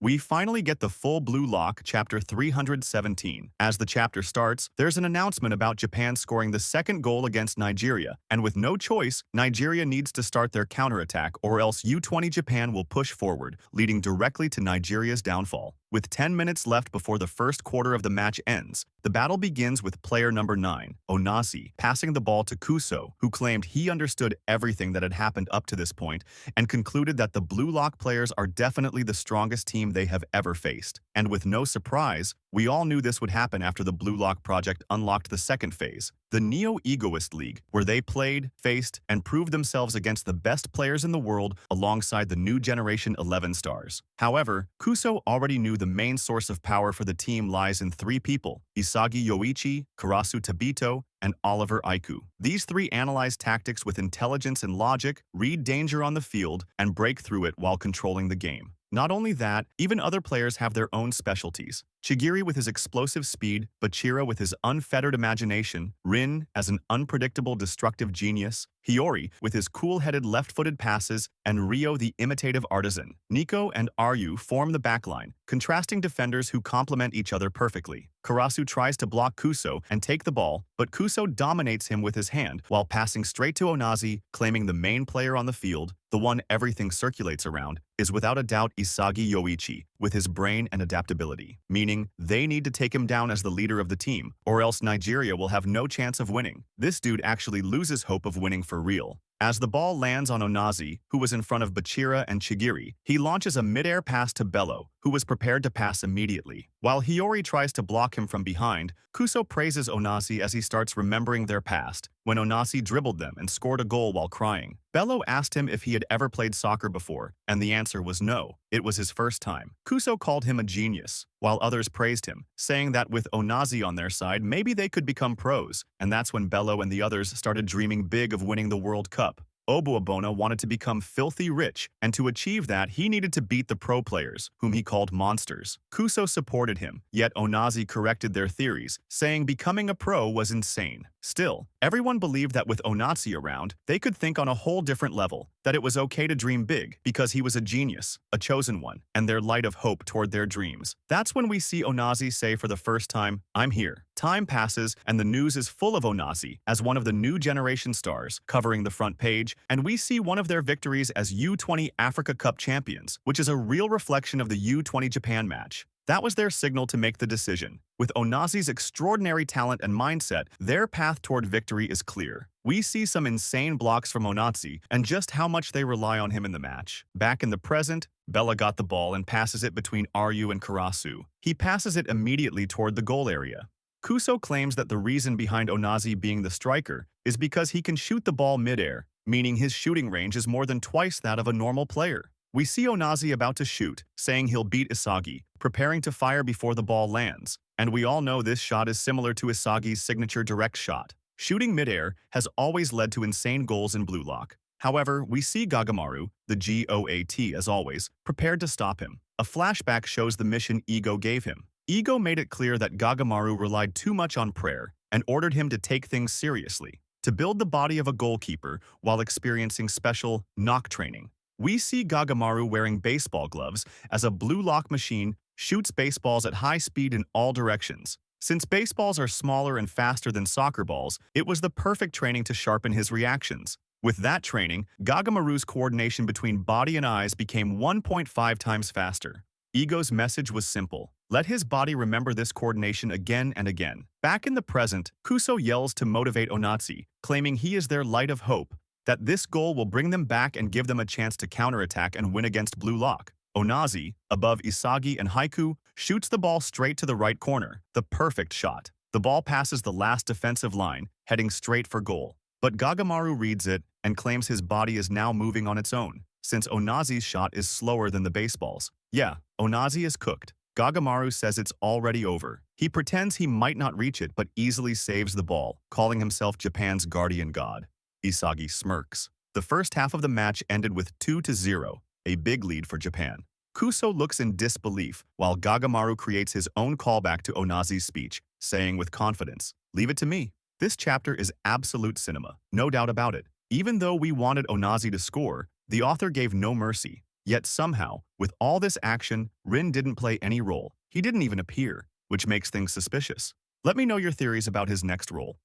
We finally get the full Blue Lock, chapter 317. As the chapter starts, there's an announcement about Japan scoring the second goal against Nigeria, and with no choice, Nigeria needs to start their counterattack or else U20 Japan will push forward, leading directly to Nigeria's downfall. With 10 minutes left before the first quarter of the match ends, the battle begins with player number 9, Onazi, passing the ball to Kuso, who claimed he understood everything that had happened up to this point and concluded that the Blue Lock players are definitely the strongest team they have ever faced. And with no surprise, we all knew this would happen after the Blue Lock project unlocked the second phase, the Neo-Egoist League, where they played, faced, and proved themselves against the best players in the world alongside the new Generation 11 stars. However, Kuso already knew the main source of power for the team lies in 3 people, Isagi Yoichi, Karasu Tabito, and Oliver Aiku. These 3 analyze tactics with intelligence and logic, read danger on the field, and break through it while controlling the game. Not only that, even other players have their own specialties. Chigiri with his explosive speed, Bachira with his unfettered imagination, Rin as an unpredictable destructive genius, Hiori with his cool-headed left-footed passes, and Ryo the imitative artisan. Nico and Ryu form the backline, contrasting defenders who complement each other perfectly. Karasu tries to block Kuso and take the ball, but Kuso dominates him with his hand while passing straight to Onazi, claiming the main player on the field, the one everything circulates around, is without a doubt Isagi Yoichi, with his brain and adaptability, meaning they need to take him down as the leader of the team, or else Nigeria will have no chance of winning. This dude actually loses hope of winning for real. As the ball lands on Onazi, who was in front of Bachira and Chigiri, he launches a midair pass to Bello, who was prepared to pass immediately. While Hiori tries to block him from behind, Kuso praises Onazi as he starts remembering their past, when Onazi dribbled them and scored a goal while crying. Bello asked him if he had ever played soccer before, and the answer was no. It was his first time. Kuso called him a genius, while others praised him, saying that with Onazi on their side, maybe they could become pros, and that's when Bello and the others started dreaming big of winning the World Cup. Obuabona wanted to become filthy rich, and to achieve that, he needed to beat the pro players, whom he called monsters. Kuso supported him, yet Onazi corrected their theories, saying becoming a pro was insane. Still, everyone believed that with Onazi around, they could think on a whole different level, that it was okay to dream big, because he was a genius, a chosen one, and their light of hope toward their dreams. That's when we see Onazi say for the first time, "I'm here." Time passes, and the news is full of Onazi as one of the new generation stars, covering the front page, and we see one of their victories as U20 Africa Cup champions, which is a real reflection of the U20 Japan match. That was their signal to make the decision. With Onazi's extraordinary talent and mindset, their path toward victory is clear. We see some insane blocks from Onazi and just how much they rely on him in the match. Back in the present, Bella got the ball and passes it between Ryu and Karasu. He passes it immediately toward the goal area. Kuso claims that the reason behind Onazi being the striker is because he can shoot the ball midair, meaning his shooting range is more than twice that of a normal player. We see Onazi about to shoot, saying he'll beat Isagi, preparing to fire before the ball lands, and we all know this shot is similar to Isagi's signature direct shot. Shooting midair has always led to insane goals in Blue Lock. However, we see Gagamaru, the GOAT as always, prepared to stop him. A flashback shows the mission Ego gave him. Ego made it clear that Gagamaru relied too much on prayer and ordered him to take things seriously, to build the body of a goalkeeper while experiencing special knock training. We see Gagamaru wearing baseball gloves as a Blue Lock machine shoots baseballs at high speed in all directions. Since baseballs are smaller and faster than soccer balls, it was the perfect training to sharpen his reactions. With that training, Gagamaru's coordination between body and eyes became 1.5 times faster. Ego's message was simple. Let his body remember this coordination again and again. Back in the present, Kuso yells to motivate Onazi, claiming he is their light of hope, that this goal will bring them back and give them a chance to counterattack and win against Blue Lock. Onazi, above Isagi and Haiku, shoots the ball straight to the right corner, the perfect shot. The ball passes the last defensive line, heading straight for goal. But Gagamaru reads it and claims his body is now moving on its own, since Onazi's shot is slower than the baseball's. Yeah, Onazi is cooked. Gagamaru says it's already over. He pretends he might not reach it but easily saves the ball, calling himself Japan's guardian god. Isagi smirks. The first half of the match ended with 2-0, a big lead for Japan. Kuso looks in disbelief, while Gagamaru creates his own callback to Onazi's speech, saying with confidence, "Leave it to me." This chapter is absolute cinema, no doubt about it. Even though we wanted Onazi to score, the author gave no mercy. Yet somehow, with all this action, Rin didn't play any role. He didn't even appear, which makes things suspicious. Let me know your theories about his next role.